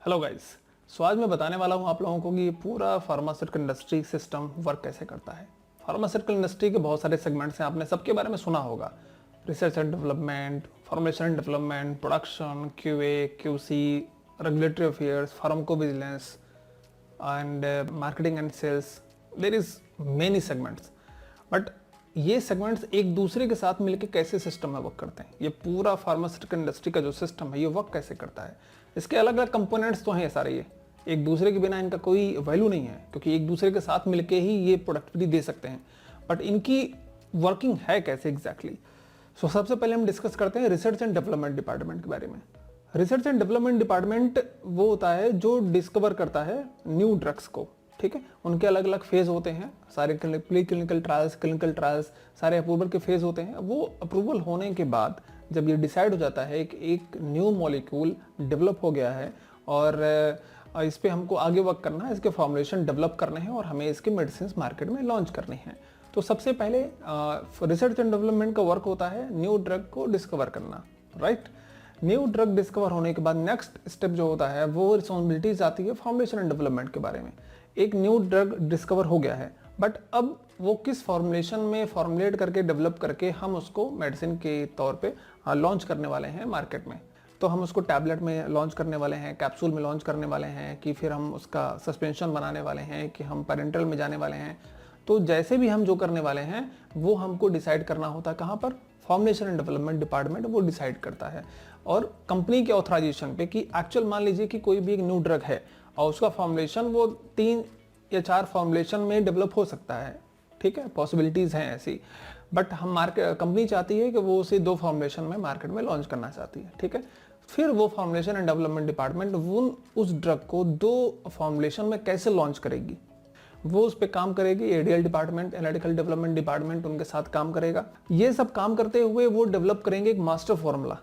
Hello guys. सो आज मैं बताने वाला हूँ आप लोगों को कि ये पूरा फार्मास्यूटिकल इंडस्ट्री सिस्टम वर्क कैसे करता है। फार्मास्यूटिकल इंडस्ट्री के बहुत सारे सेगमेंट्स हैं, आपने सबके बारे में सुना होगा। Research and development, formulation and development, production, QA, QC, regulatory affairs, pharmacovigilance and marketing and sales. There is many segments, but ये सेगमेंट्स एक दूसरे के साथ मिलकर कैसे सिस्टम में वर्क करते हैं। ये पूरा फार्मास्यूटिकल इंडस्ट्री का जो सिस्टम है ये वर्क कैसे करता है। इसके अलग अलग कंपोनेंट्स तो हैं सारे, ये एक दूसरे के बिना इनका कोई वैल्यू नहीं है, क्योंकि एक दूसरे के साथ मिलके ही ये प्रोडक्टिविटी दे सकते हैं। बट इनकी वर्किंग है कैसे एग्जैक्टली। सो सबसे पहले हम डिस्कस करते हैं रिसर्च एंड डेवलपमेंट डिपार्टमेंट के बारे में। रिसर्च एंड डेवलपमेंट डिपार्टमेंट वो होता है जो डिस्कवर करता है न्यू ड्रग्स को। ठीक है, उनके अलग अलग फेज होते हैं, सारे pre clinical trials, clinical trials, सारे अप्रूवल के फेज होते हैं। वो अप्रूवल होने के बाद जब ये डिसाइड हो जाता है कि एक न्यू मॉलिक्यूल डेवलप हो गया है और इस पे हमको आगे वर्क करना है, इसके फॉर्मुलेशन डेवलप करने हैं और हमें इसके मेडिसिन मार्केट में लॉन्च करने हैं, तो सबसे पहले रिसर्च एंड डेवलपमेंट का वर्क होता है न्यू ड्रग को डिस्कवर करना। राइट, न्यू ड्रग डिस्कवर होने के बाद नेक्स्ट स्टेप जो होता है वो रिस्पॉन्सिबिलिटीज आती है फॉर्मुलेशन एंड डेवलपमेंट के बारे में। एक न्यू ड्रग डिस्कवर हो गया है, बट अब वो किस फॉर्मुलेशन में फॉर्मुलेट करके डेवलप करके हम उसको मेडिसिन के तौर पे लॉन्च करने वाले हैं मार्केट में। तो हम उसको टैबलेट में लॉन्च करने वाले हैं, कैप्सूल में लॉन्च करने वाले हैं, कि फिर हम उसका सस्पेंशन बनाने वाले हैं, कि हम पेरेंटल में जाने वाले हैं। तो जैसे भी हम जो करने वाले हैं वो हमको डिसाइड करना होता है कहाँ पर, फॉर्मुलेशन एंड डेवलपमेंट डिपार्टमेंट वो डिसाइड करता है। और कंपनी के ऑथराइजेशन पे कि एक्चुअल मान लीजिए कि कोई भी एक न्यू ड्रग है और उसका फॉर्मुलेशन वो 3 या 4 फॉर्मुलेशन में डेवलप हो सकता है। ठीक है, पॉसिबिलिटीज हैं ऐसी, बट हम मार्केट कंपनी चाहती है कि वो उसे 2 फॉर्मुलेशन में मार्केट में लॉन्च करना चाहती है। ठीक है, फिर वो फॉर्मुलेशन एंड डेवलपमेंट डिपार्टमेंट वो उस ड्रग को 2 फॉर्मुलेशन में कैसे लॉन्च करेगी, वो उस पर काम करेगी। ADL department, analytical development department उनके साथ काम करेगा। ये सब काम करते हुए वो डेवलप करेंगे एक मास्टर फॉर्मूला,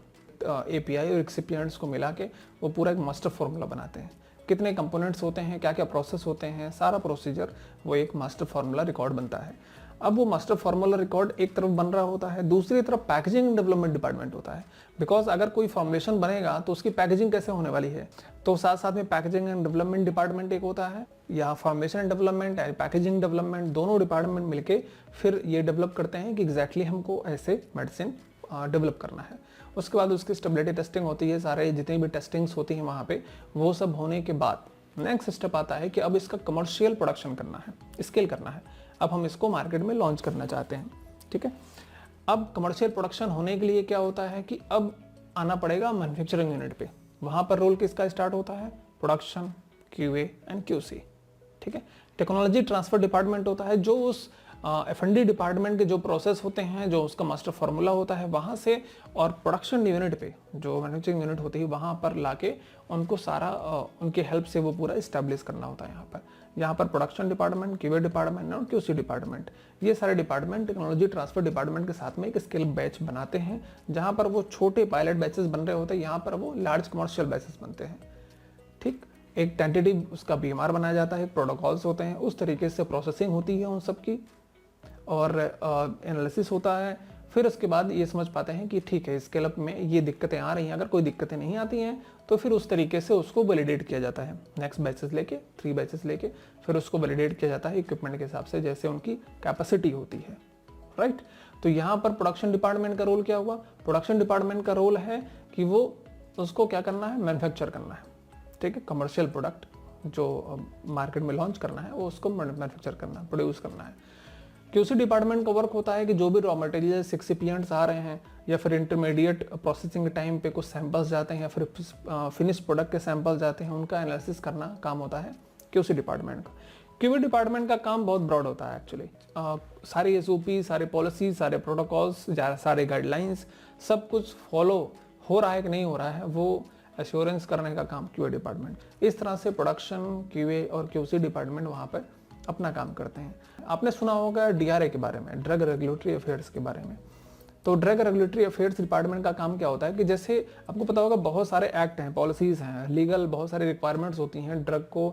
एपीआई और एक्सिपिएंट्स को मिला के वो पूरा एक मास्टर फॉर्मूला बनाते हैं। कितने कंपोनेंट्स होते हैं, क्या क्या प्रोसेस होते हैं, सारा प्रोसीजर वो एक मास्टर फार्मूला रिकॉर्ड बनता है। अब वो मास्टर फार्मूला रिकॉर्ड एक तरफ बन रहा होता है, दूसरी तरफ पैकेजिंग एंड डेवलपमेंट डिपार्टमेंट होता है। बिकॉज अगर कोई फॉर्मुलेशन बनेगा तो उसकी पैकेजिंग कैसे होने वाली है, तो साथ साथ में पैकेजिंग एंड डेवलपमेंट डिपार्टमेंट एक होता है, या फॉर्मुलेशन एंड डेवलपमेंट या पैकेजिंग डेवलपमेंट, दोनों डिपार्टमेंट मिलके फिर ये डेवलप करते हैं कि एग्जैक्टली हमको ऐसे मेडिसिन डेवलप करना है। उसके बाद उसकी स्टेबिलिटी टेस्टिंग होती है, सारे जितनी भी टेस्टिंग्स होती हैं वहाँ पे, वो सब होने के बाद नेक्स्ट स्टेप आता है कि अब इसका कमर्शियल प्रोडक्शन करना है, स्केल करना है। अब हम इसको मार्केट में लॉन्च करना चाहते हैं। ठीक है, अब कमर्शियल प्रोडक्शन होने के लिए क्या होता है कि अब आना पड़ेगा मैन्युफैक्चरिंग यूनिट पे। वहाँ पर रोल किसका स्टार्ट होता है, प्रोडक्शन, क्यूए एंड क्यूसी। ठीक है, टेक्नोलॉजी ट्रांसफर डिपार्टमेंट होता है जो उस F&D डिपार्टमेंट के जो प्रोसेस होते हैं, जो उसका मास्टर फार्मूला होता है वहाँ से, और प्रोडक्शन यूनिट पे जो मैन्युफैक्चरिंग यूनिट होती है वहाँ पर लाके उनको सारा उनके हेल्प से वो पूरा इस्टेब्लिश करना होता है। यहाँ पर प्रोडक्शन डिपार्टमेंट, क्यूए डिपार्टमेंट और क्यूसी डिपार्टमेंट, ये सारे डिपार्टमेंट टेक्नोलॉजी ट्रांसफर डिपार्टमेंट के साथ में एक स्केल बैच बनाते हैं। जहाँ पर वो छोटे पायलट बैचेस बन रहे होते हैं, यहाँ पर वो लार्ज कमर्शियल बैचेस बनते हैं। ठीक, एक टेंटेटिव उसका बीएमआर बनाया जाता है, प्रोटोकॉल्स होते हैं, उस तरीके से प्रोसेसिंग होती है उन सबकी, और एनालिसिस होता है। फिर उसके बाद ये समझ पाते हैं कि ठीक है स्केल अप में ये दिक्कतें आ रही हैं, अगर कोई दिक्कतें नहीं आती हैं तो फिर उस तरीके से उसको वैलिडेट किया जाता है। नेक्स्ट बैचेस लेके, 3 बैचेस लेके फिर उसको वैलिडेट किया जाता है इक्विपमेंट के हिसाब से, जैसे उनकी कैपेसिटी होती है। राइट, तो यहाँ पर प्रोडक्शन डिपार्टमेंट का रोल क्या हुआ, प्रोडक्शन डिपार्टमेंट का रोल है कि वो उसको क्या करना है, मैन्युफैक्चर करना है। ठीक है, कमर्शियल प्रोडक्ट जो मार्केट में लॉन्च करना है वो उसको मैन्युफैक्चर करना है, प्रोड्यूस करना है। क्यूसी डिपार्टमेंट का वर्क होता है कि जो भी रॉ मटेरियल एक्सिपिएंट्स आ रहे हैं, या फिर इंटरमीडिएट प्रोसेसिंग के टाइम पे कुछ सैंपल्स जाते हैं, या फिर फिनिश प्रोडक्ट के सैंपल्स जाते हैं, उनका एनालिसिस करना काम होता है क्यूसी डिपार्टमेंट का। क्यूए डिपार्टमेंट का काम बहुत ब्रॉड होता है एक्चुअली। सारे एसओपी, सारे पॉलिसी, सारे प्रोटोकॉल्स, सारे गाइडलाइंस, सब कुछ फॉलो हो रहा है कि नहीं हो रहा है, वो एश्योरेंस करने का काम क्यूए डिपार्टमेंट। इस तरह से प्रोडक्शन, क्यूए और क्यूसी डिपार्टमेंट वहाँ पर अपना काम करते हैं। आपने सुना होगा डीआरए के बारे में, ड्रग रेगुलेटरी अफेयर्स के बारे में। तो ड्रग रेगुलेटरी अफेयर्स डिपार्टमेंट का काम क्या होता है कि जैसे आपको पता होगा बहुत सारे एक्ट हैं, पॉलिसीज हैं, लीगल बहुत सारी रिक्वायरमेंट्स होती हैं ड्रग को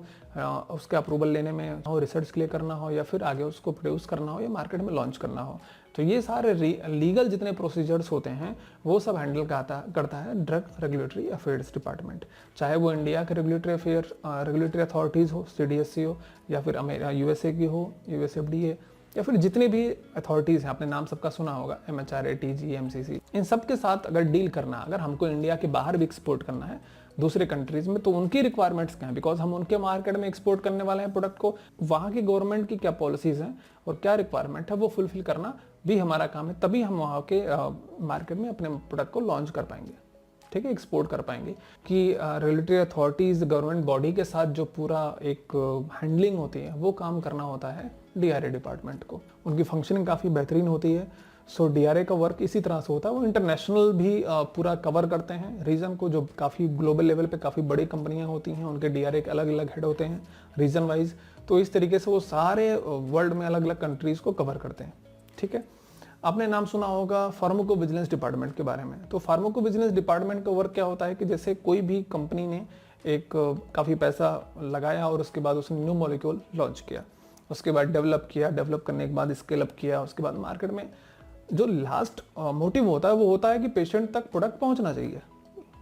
उसके अप्रूवल लेने में, हो रिसर्च के लिए करना हो, या फिर आगे उसको प्रोड्यूस करना हो, या मार्केट में लॉन्च करना हो। तो ये सारे लीगल जितने प्रोसीजर्स होते हैं वो सब हैंडल करता है ड्रग रेगुलेटरी अफेयर्स डिपार्टमेंट। चाहे वो इंडिया के रेगुलेटरी अथॉरिटीज़ हो, CDSC हो, या फिर USA की हो, USFDA, या फिर जितने भी अथॉरिटीज़ हैं, आपने नाम सबका सुना होगा, MHRA, TG, MCC, इन सब के साथ अगर डील करना, अगर हमको इंडिया के बाहर भी एक्सपोर्ट करना है दूसरे कंट्रीज़ में, तो उनकी रिक्वायरमेंट्स क्या हैं, बिकॉज हम उनके मार्केट में एक्सपोर्ट करने वाले हैं प्रोडक्ट को, वहाँ की गवर्नमेंट की क्या पॉलिसीज़ हैं और क्या रिक्वायरमेंट है वो फुलफिल करना भी हमारा काम है, तभी हम वहाँ के मार्केट में अपने प्रोडक्ट को लॉन्च कर पाएंगे, ठीक है, एक्सपोर्ट कर पाएंगे। कि रेगुलेटरी अथॉरिटीज़ गवर्नमेंट बॉडी के साथ जो पूरा एक हैंडलिंग होती है वो काम करना होता है DRA डिपार्टमेंट को। उनकी फंक्शनिंग काफ़ी बेहतरीन होती है। सो DRA का वर्क इसी तरह से होता है, वो इंटरनेशनल भी पूरा कवर करते हैं रीजन को, जो काफ़ी ग्लोबल लेवल पे काफ़ी बड़ी कंपनियां होती हैं, उनके DRA के अलग अलग हेड होते हैं रीजन वाइज। तो इस तरीके से वो सारे वर्ल्ड में अलग अलग कंट्रीज़ को कवर करते हैं, ठीक है। आपने नाम सुना होगा फार्माकोविजिलेंस डिपार्टमेंट के बारे में। तो फार्माकोविजिलेंस डिपार्टमेंट का वर्क क्या होता है कि जैसे कोई भी कंपनी ने एक काफ़ी पैसा लगाया और उसके बाद उसने न्यू मॉलिक्यूल लॉन्च किया, उसके बाद डेवलप करने के बाद स्केल अप किया, उसके बाद मार्केट में जो लास्ट मोटिव होता है वो होता है कि पेशेंट तक प्रोडक्ट पहुंचना चाहिए,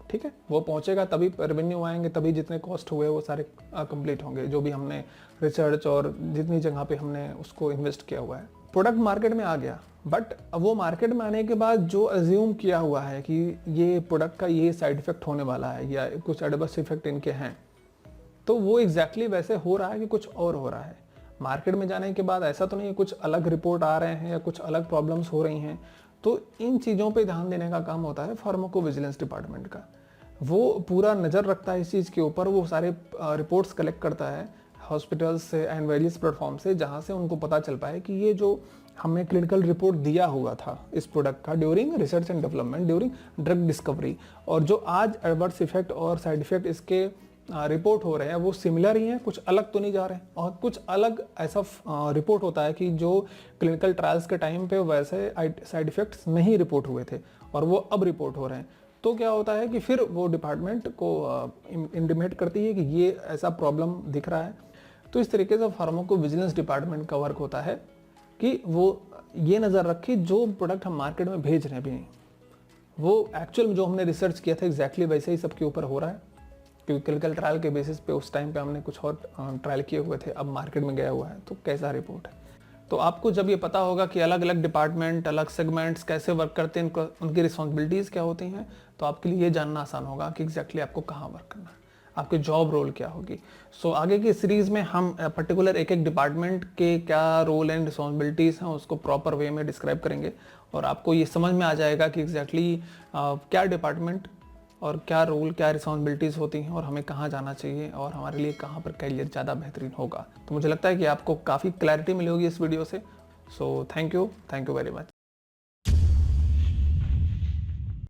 ठीक है। वो पहुंचेगा तभी रेवेन्यू आएंगे, तभी जितने कॉस्ट हुए वो सारे कंप्लीट होंगे, जो भी हमने रिसर्च और जितनी जगह पे हमने उसको इन्वेस्ट किया हुआ है। प्रोडक्ट मार्केट में आ गया, बट वो मार्केट में आने के बाद जो अज्यूम किया हुआ है कि ये प्रोडक्ट का ये साइड इफेक्ट होने वाला है या कुछ एडवर्स इफेक्ट इनके हैं, तो वो एग्जैक्टली वैसे हो रहा है कि कुछ और हो रहा है। मार्केट में जाने के बाद ऐसा तो नहीं है कुछ अलग रिपोर्ट आ रहे हैं या कुछ अलग प्रॉब्लम्स हो रही हैं। तो इन चीज़ों पे ध्यान देने का काम होता है फार्माकोविजिलेंस डिपार्टमेंट का। वो पूरा नज़र रखता है इस चीज़ के ऊपर, वो सारे रिपोर्ट्स कलेक्ट करता है हॉस्पिटल्स से एंड वेरियस प्लेटफॉर्म से, जहाँ से उनको पता चल पाए कि ये जो हमने क्लिनिकल रिपोर्ट दिया हुआ था इस प्रोडक्ट का during research and development, during drug discovery, और जो आज एडवर्स इफेक्ट और साइड इफेक्ट इसके रिपोर्ट हो रहे हैं वो सिमिलर ही हैं, कुछ अलग तो नहीं जा रहे हैं। और कुछ अलग ऐसा रिपोर्ट होता है कि जो क्लिनिकल ट्रायल्स के टाइम पे वैसे साइड इफेक्ट्स नहीं रिपोर्ट हुए थे और वो अब रिपोर्ट हो रहे हैं। तो क्या होता है कि फिर वो डिपार्टमेंट को इंटीमेट करती है कि ये ऐसा प्रॉब्लम दिख रहा है। तो इस तरीके से फार्माकोविजिलेंस डिपार्टमेंट का वर्क होता है कि वो ये नज़र रखे जो प्रोडक्ट हम मार्केट में भेज रहे हैं भी नहीं, वो एक्चुअल में जो हमने रिसर्च किया था एग्जैक्टली वैसे ही सबके ऊपर हो रहा है, क्योंकि क्लिनिकल ट्रायल के बेसिस पे उस टाइम पे हमने कुछ और ट्रायल किए हुए थे, अब मार्केट में गया हुआ है, तो कैसा रिपोर्ट है। तो आपको जब ये पता होगा कि अलग अलग डिपार्टमेंट, अलग सेगमेंट्स कैसे वर्क करते हैं, उनकी रिस्पॉन्सिबिलिटीज़ क्या होती हैं, तो आपके लिए ये जानना आसान होगा कि एग्जैक्टली आपको कहाँ वर्क करना है, आपकी जॉब रोल क्या होगी। सो आगे की सीरीज़ में हम पर्टिकुलर एक एक डिपार्टमेंट के क्या रोल एंड रिस्पॉन्सिबिलिटीज़ हैं उसको प्रॉपर वे में डिस्क्राइब करेंगे, और आपको ये समझ में आ जाएगा कि एग्जैक्टली क्या डिपार्टमेंट और क्या रोल, क्या रिस्पॉन्सिबिलिटीज़ होती हैं और हमें कहाँ जाना चाहिए और हमारे लिए कहाँ पर कैरियर ज़्यादा बेहतरीन होगा। तो मुझे लगता है कि आपको काफ़ी क्लैरिटी मिली होगी इस वीडियो से। So thank you very much.